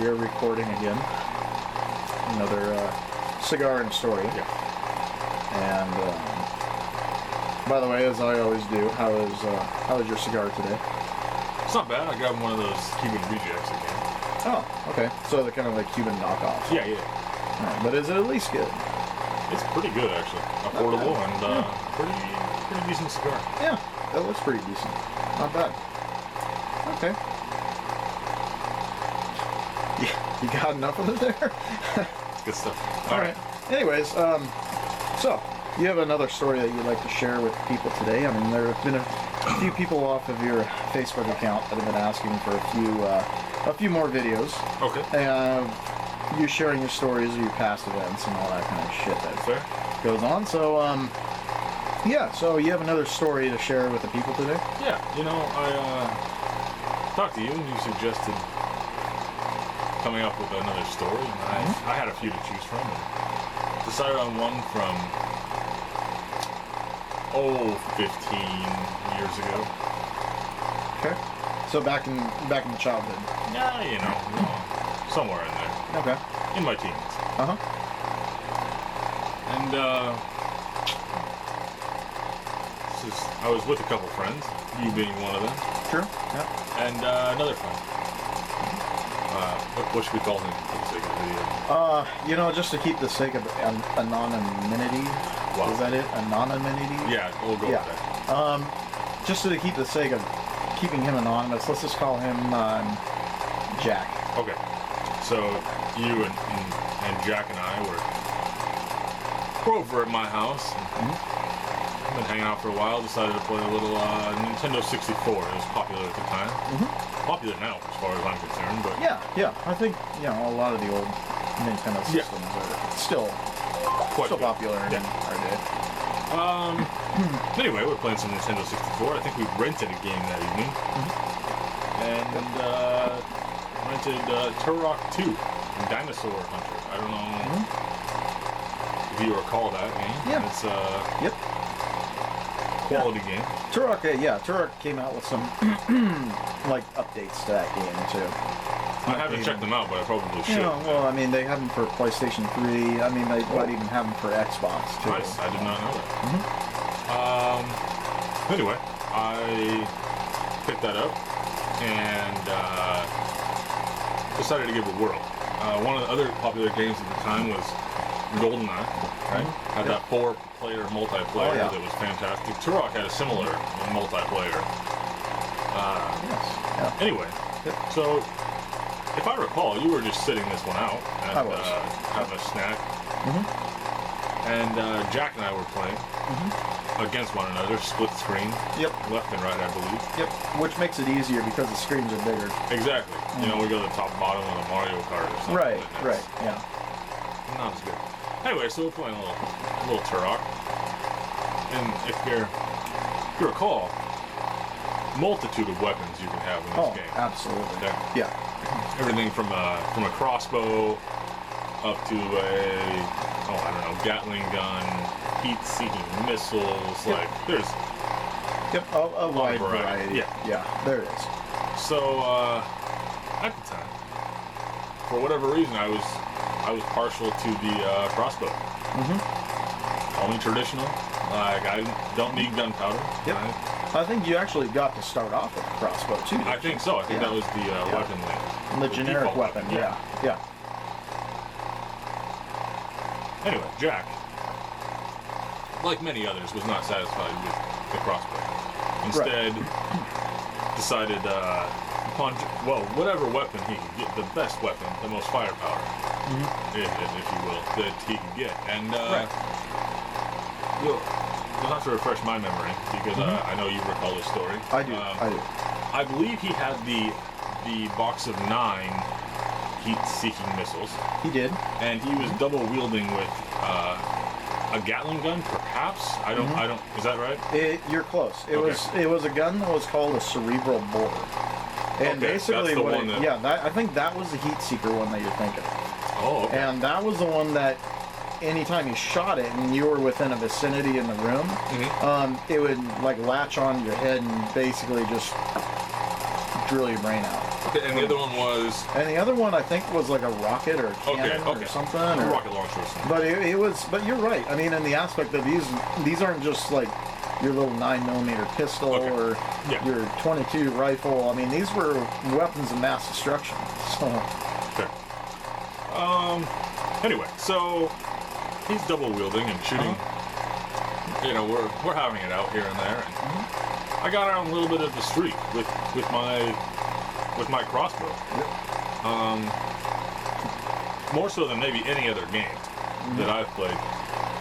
we are recording again. Another cigar and story. Yeah. And by the way, as I always do, how is your cigar today? It's not bad. I grabbed one of those Cuban rejects again. Oh, okay. So they're kind of like Cuban knockoffs. Yeah. Right, but is it at least good? It's pretty good, actually. Affordable and pretty decent cigar. Yeah, that looks pretty decent. Not bad. Okay. Yeah, you got enough of it there? It's good stuff. All right. Anyways, so you have another story that you'd like to share with people today. I mean, there have been a few people off of your Facebook account that have been asking for a few more videos. Okay. You sharing your stories of your past events and all that kind of shit that Fair. goes on. So, yeah. So you have another story to share with the people today? Yeah. I talked to you and you suggested coming up with another story, and I had a few to choose from. And decided on one from 15 years ago. Okay. So back in the childhood. Yeah, somewhere in there. Okay. In my teens. Uh-huh. And I was with a couple friends, you being one of them. Sure. Yeah. And another friend. What should we call him for the sake of the video? Just to keep the sake of anonymity. Wow. Is that it? Anonymity? Yeah, we'll go with that. Just to keep the sake of keeping him anonymous, let's just call him Jack. Okay. So you and Jack and I were over at my house. Been hanging out for a while. Decided to play a little Nintendo 64. It was popular at the time. Popular now, as far as I'm concerned. But yeah. I think a lot of the old Nintendo systems are still popular in our day. Anyway, we're playing some Nintendo 64. I think we rented a game that evening, and rented Turok 2, Dinosaur Hunter. I don't know if you recall that game. Yeah. It's quality game. Turok, Turok came out with some like updates to that game too. I haven't checked them out, but I probably should. Well, I mean, they have them for PlayStation 3. I mean, they might even have them for Xbox too. Nice. I did not know that. Anyway, I picked that up and decided to give it a whirl. One of the other popular games at the time was GoldenEye, right? Had that 4-player multiplayer that was fantastic. Turok had a similar multiplayer. Anyway, so if I recall, you were just sitting this one out and having a snack. And Jack and I were playing against one another, split screen. Yep. Left and right, I believe. Yep. Which makes it easier because the screens are bigger. Exactly. We go to the top and bottom of the Mario Kart or something. Right. Yeah. Not as good. Anyway, so we're playing a little Turok. And if you recall, multitude of weapons you can have in this game. Absolutely. Okay? Yeah. Everything from a crossbow up to Gatling gun, heat-seeking missiles. Yep. Like there's a wide variety. Yeah, there it is. So at the time, for whatever reason, I was partial to the crossbow. Only traditional. Like I don't need gunpowder. Yep. I think you actually got to start off with a crossbow too. I think so. I think that was the weapon. The generic weapon. Yeah. Anyway, Jack, like many others, was not satisfied with the crossbow. Instead, decided upon whatever weapon he could get, the best weapon, the most firepower, if you will, that he could get. And you'll have to refresh my memory because I know you recall this story. I do. I believe he had the box of 9 heat-seeking missiles. He did. And he was double wielding with a Gatling gun, perhaps. I don't. Is that right? You're close. It was a gun that was called a cerebral bore. And basically, I think that was the heat seeker one that you're thinking of. Oh. Okay. And that was the one that, anytime you shot it and you were within a vicinity in the room, it would like latch on your head and basically just drill your brain out. Okay, and the other one was... And the other one, I think, was like a rocket or a cannon or something. A Or, rocket launcher or something. but it was. But you're right. I mean, in the aspect that these aren't just like your little 9mm pistol or your 22 rifle. I mean, these were weapons of mass destruction. So. Okay. Anyway, so he's double wielding and shooting. You know, we're having it out here and there. And I got out a little bit of the street with my crossbow. More so than maybe any other game that I've played.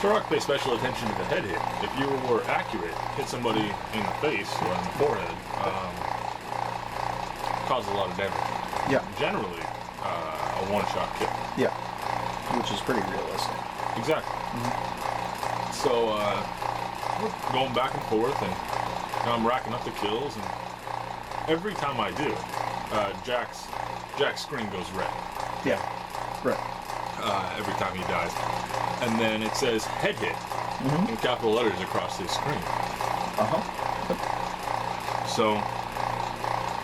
Turok pays special attention to the head hit. If you were accurate, hit somebody in the face or in the forehead, causes a lot of damage. Yeah. Generally, a one-shot kill. Yeah. Which is pretty realistic. Exactly. So, we're going back and forth, and I'm racking up the kills, and every time I do, Jack's screen goes red. Yeah. Right. Every time he dies. And then it says head hit in capital letters across his screen. So,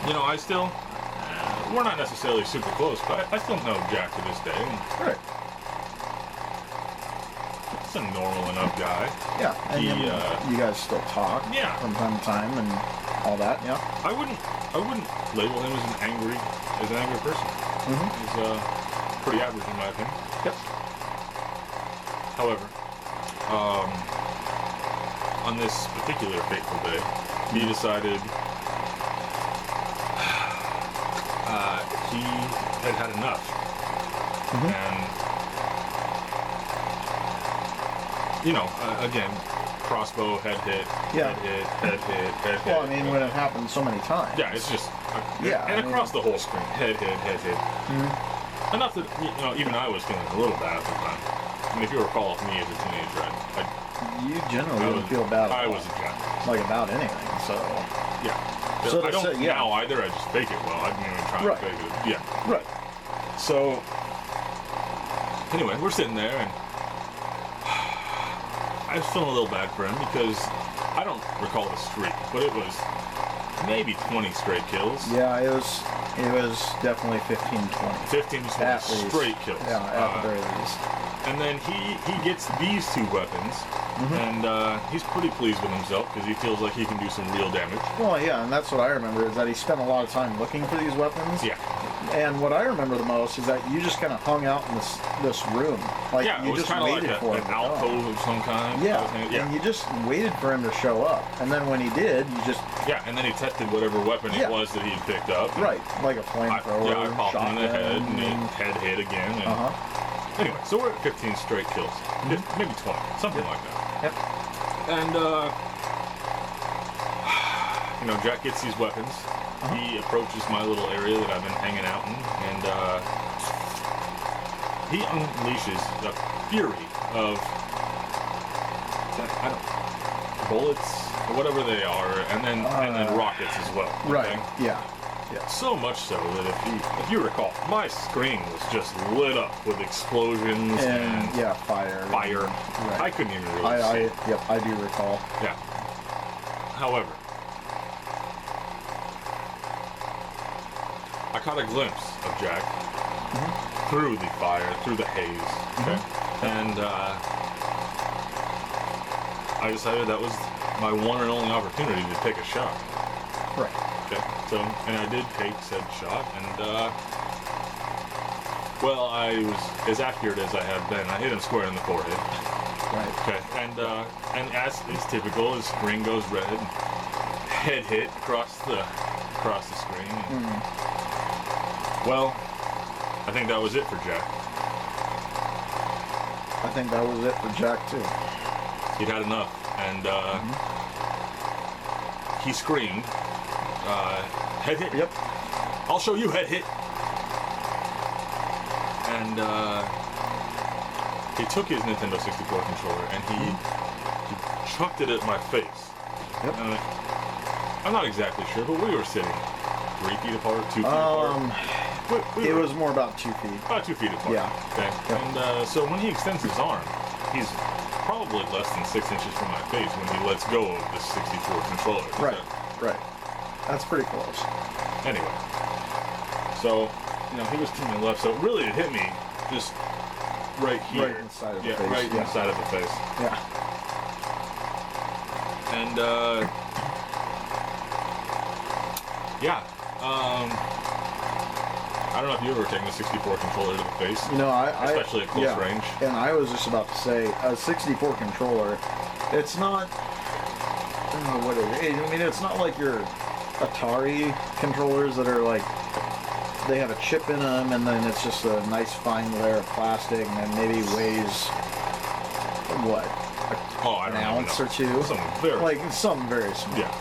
you know, I still, we're not necessarily super close, but I still know Jack to this day. And Right. he's a normal enough guy. Yeah. And you guys still talk. Yeah. From time to time and all that. Yeah. I wouldn't label him as an angry person. He's pretty average in my opinion. Yep. However, on this particular fateful day, he decided he had enough. And, you know, again, crossbow, head hit, Yeah. head hit. Well, I mean, when it happens so many times. Yeah, it's just... Yeah, and I mean- across the whole screen. Head hit. Enough that, you know, even I was feeling a little bad at the time. I mean, if you recall me as a teenager, You generally wouldn't feel bad I about, was a jack. like about anything, so. Yeah. So I to don't say, yeah. now either, I just fake it well. I didn't even try Right. to fake it. Yeah. Right. So, anyway, we're sitting there, and I was feeling a little bad for him because I don't recall the streak, but it was maybe 20 straight kills. Yeah, it was definitely 15, 20. 15 to 20 At least. straight kills. Yeah, at the very least. And then he gets these two weapons, and he's pretty pleased with himself because he feels like he can do some real damage. Well, yeah, and that's what I remember is that he spent a lot of time looking for these weapons. Yeah. And what I remember the most is that you just kind of hung out in this room, like Yeah, you it was just kind of like waited for an him to come. alcove of some kind. Yeah, Yeah. and you just waited for him to show up, and then when he did, you just Yeah, and then he tested whatever weapon it Yeah. was that he had picked up. and right, like a flamethrower, I popped him in the head, and shotgun, it head hit again. And Anyway, so we're at 15 straight kills. Maybe 20, something like that. Yep. And, you know, Jack gets these weapons. He approaches my little area that I've been hanging out in, and he unleashes the fury of, bullets, or whatever they are, and then rockets as well. Okay? Right. Yeah. Yeah. So much so that if you recall, my screen was just lit up with explosions and yeah, fire. fire. Right. I couldn't even really see it. Yep, I do recall. Yeah. However, I caught a glimpse of Jack through the fire, through the haze. Okay. And I decided that was my one and only opportunity to take a shot. Right. Okay. So, and I did take said shot, and well, I was as accurate as I have been. I hit him square in the forehead. Right. Okay. And as is typical, his screen goes red. Head hit across the screen. Well, I think that was it for Jack. I think that was it for Jack too. He'd had enough, and he screamed, head hit. Yep. I'll show you head hit. And he took his Nintendo 64 controller and he chucked it at my face. Yep. I'm not exactly sure, but we were sitting 3 feet apart, 2 feet apart. It was more about 2 feet. About 2 feet apart. Yeah. Okay. Yep. And so when he extends his arm, he's probably less than 6 inches from my face when he lets go of the 64 controller. Right. Right. That's pretty close. Anyway, So, he was to my left, so really it hit me just right here. Right in the side of the face. Right in the side of the face. Yeah. And, I don't know if you ever taken a 64 controller to the face. Especially at close range. And I was just about to say, a 64 controller, it's not, I don't know what it is. I mean, it's not like your Atari controllers that are like, they have a chip in them, and then it's just a nice fine layer of plastic, and then maybe weighs, what, I an don't ounce know. or two? Something very small. Yeah.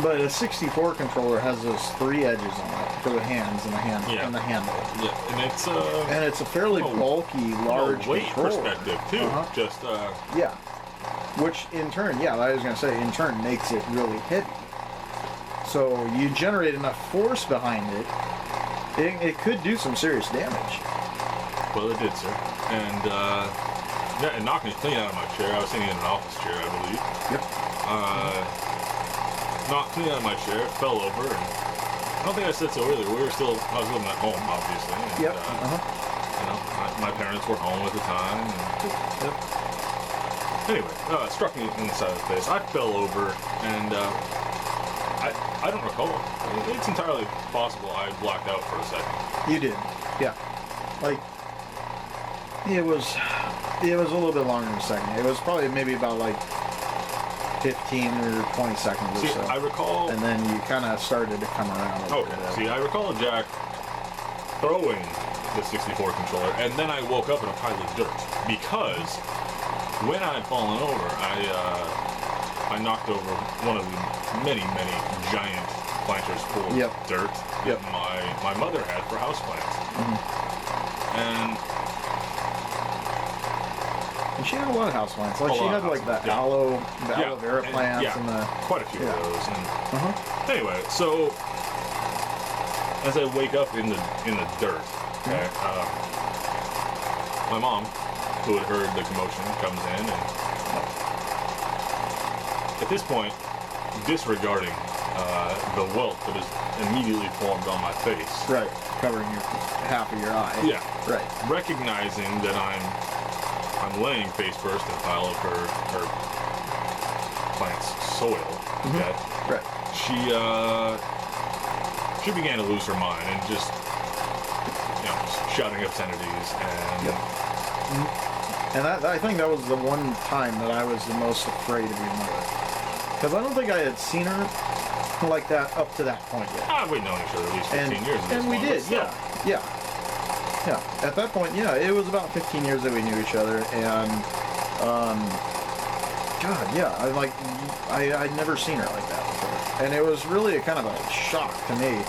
But a 64 controller has those 3 edges on it for the hands and the handle. Yeah, And it's a fairly bulky, large weight controller. Perspective too. Just yeah, which in turn, I was gonna say, in turn makes it really heavy. So you generate enough force behind it, it could do some serious damage. Well, it did, sir. And it knocked me clean out of my chair. I was sitting in an office chair, I believe. Yep. Knocked clean out of my chair, fell over, and I don't think I said so earlier. I was living at home, obviously. And, yep. My parents were home at the time. And, Anyway, it struck me in the side of the face. I fell over, and I don't recall. It's entirely possible I blacked out for a second. You did, yeah. Like, it was a little bit longer than a second. It was probably maybe about like 15 or 20 seconds or so. I recall... And then you kind of started to come around a little bit. See, I recall Jack throwing the 64 controller, and then I woke up in a pile of dirt. Because when I had fallen over, I knocked over one of the many, many giant planters full of dirt that my mother had for houseplants. And she had a lot of houseplants. Like, she had like the aloe vera plants and the... quite a few of those. And anyway, so as I wake up in the dirt, my mom, who had heard the commotion, comes in, and at this point, disregarding the welt that is immediately formed on my face. Right, covering half of your eye. Yeah. Right. Recognizing that I'm laying face first in a pile of her plant's soil. Okay. Right. She began to lose her mind and just shouting obscenities and. And I think that was the one time that I was the most afraid of your mother, because I don't think I had seen her like that up to that point yet. We'd known each other at least 15 years. And we did, yeah. At that point, it was about 15 years that we knew each other, and I'd never seen her like that before, and it was really a kind of a shock to me.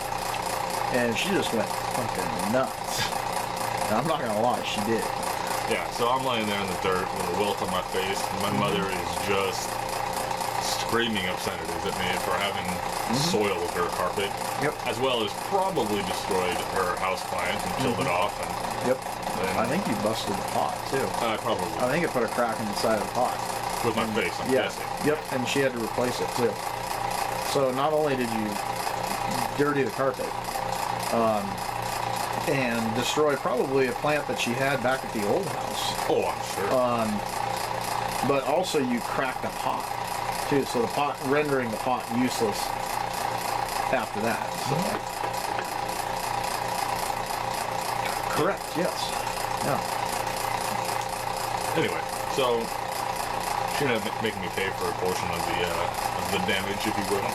And she just went fucking nuts. And I'm not gonna lie, she did. Yeah, so I'm laying there in the dirt with a welt on my face, and my mother is just screaming obscenities at me for having soiled her carpet, as well as probably destroyed her houseplant and killed it off. And I think you busted the pot too. Probably. I think it put a crack in the side of the pot. With my face, I'm guessing. Yep, and she had to replace it too. So not only did you dirty the carpet, and destroy probably a plant that she had back at the old house. Oh, I'm sure. But also you cracked a pot too, so the pot, rendering the pot useless after that. So. Correct. Yes. Yeah. Anyway, so she ended up making me pay for a portion of the damage, if you will,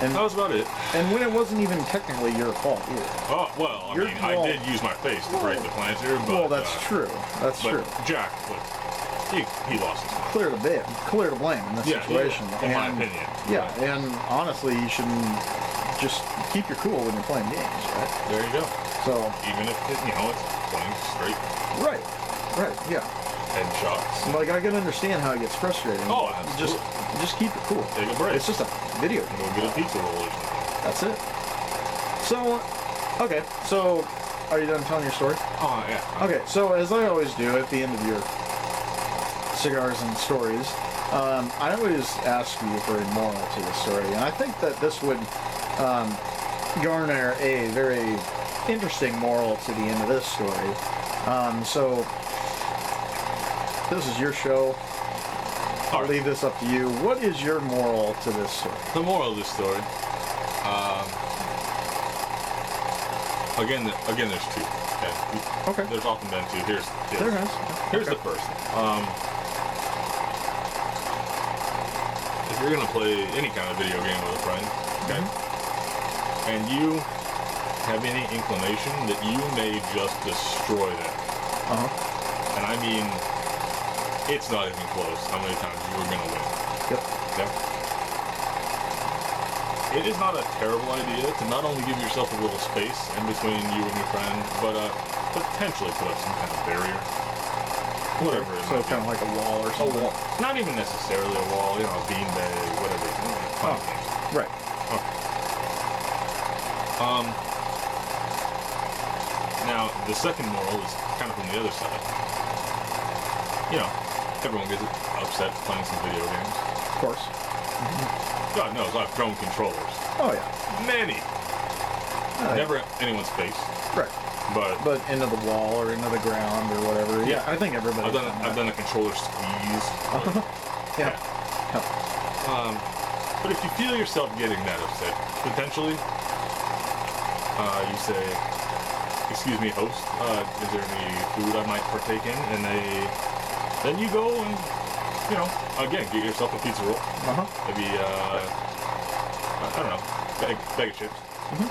and that was about it. And when it wasn't even technically your fault either. Oh, well, I mean, I did use my face to break the planter, but... Well, that's true. That's true. Jack, look, he lost his mind. Clear to blame in this situation. In my opinion. Yeah, and honestly, you shouldn't just keep your cool when you're playing games, right? There you go. So... Even if, it's playing straight. Right, yeah. Headshots. Like, I can understand how it gets frustrating. Oh, absolutely. Just keep it cool. Take a break. It's just a video game. Go get a pizza roll or something. That's it. So, okay. So, are you done telling your story? Oh, yeah. Okay, so as I always do at the end of your cigars and stories, I always ask you for a moral to the story. And I think that this would garner a very interesting moral to the end of this story. So, this is your show. I'll leave this up to you. What is your moral to this story? The moral of this story, again, there's two. Okay. There's often been two. Here's the first. If you're gonna play any kind of video game with a friend, okay, and you have any inclination that you may just destroy them, and I mean, it's not even close how many times you are gonna win. Okay. It is not a terrible idea to not only give yourself a little space in between you and your friend, but potentially put up some kind of barrier. Whatever it So might kind of be. like a wall or something? A wall. Not even necessarily a wall, you know, a beanbag, whatever. Right. Okay. Now, the second moral is kind of from the other side. You know, everyone gets upset playing some video games. Of course. God knows, I've thrown controllers. Oh, yeah. Many. Never at anyone's face. Right. But into the wall or into the ground or whatever. Yeah, I think everybody's I've done a controller squeeze. Yeah. But if you feel yourself getting that upset, potentially, you say, "Excuse me, host, is there any food I might partake in?" And then you go and, you know, again, get yourself a pizza roll. Maybe, I don't know, bag of chips.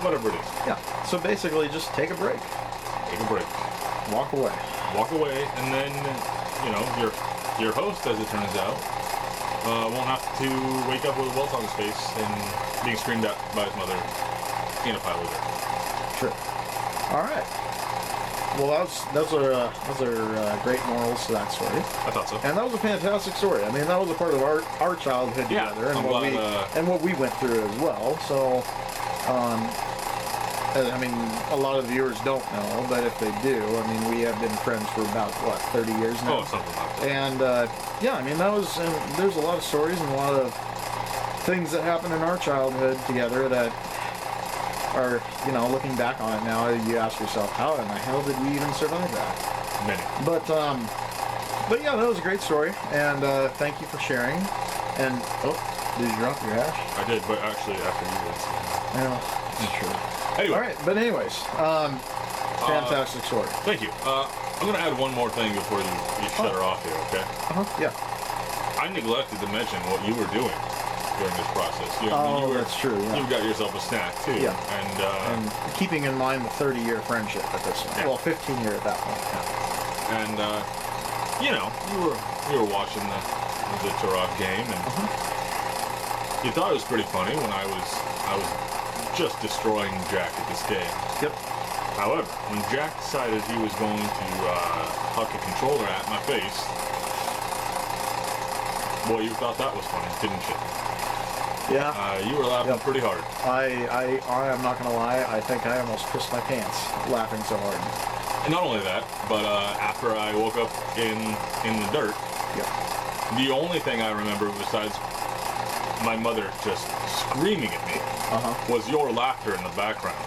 Whatever it is. Yeah. So basically, just take a break. Take a break. Walk away. Walk away, and then, you know, your host, as it turns out, won't have to wake up with a welt on his face and being screamed at by his mother in a pile of dirt. Sure. All right. Well, those are great morals to that story. I thought so. And that was a fantastic story. I mean, that was a part of our childhood together, and what we went through as well. So, I mean, a lot of viewers don't know, but if they do, I mean, we have been friends for about 30 years now. Oh, something like that. And yeah, I mean, there's a lot of stories and a lot of things that happened in our childhood together that are, you know, looking back on it now, you ask yourself, how in the hell did we even survive that? Many. But yeah, that was a great story, and thank you for sharing. And did you drop your hash? I did, but actually after you did. Well, that's true. Anyway. All right, but anyways, fantastic story. Thank you. I'm gonna add one more thing before you shut her off here, okay? Yeah. I neglected to mention what you were doing during this process. That's true. Yeah. You got yourself a snack too. Yeah. And keeping in mind the 30-year friendship at this point. Yeah. Well, 15-year at that point. Yeah. And you know, you were watching the Turok game, and you thought it was pretty funny when I was just destroying Jack at this game. Yep. However, when Jack decided he was going to huck a controller at my face, boy, you thought that was funny, didn't you? Yeah. You were laughing pretty hard. I am not gonna lie. I think I almost pissed my pants laughing so hard. And not only that, but after I woke up in the dirt, the only thing I remember besides my mother just screaming at me was your laughter in the background.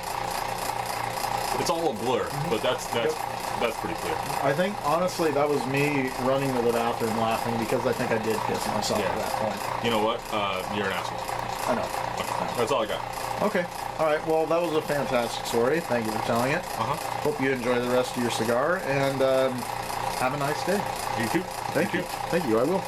It's all a blur, but that's pretty clear. I think honestly that was me running to the bathroom laughing because I think I did piss myself at that point. You know what? You're an asshole. I know. That's all I got. Okay. All right. Well, that was a fantastic story. Thank you for telling it. Hope you enjoy the rest of your cigar and have a nice day. You too. Thank you. Thank you. I will.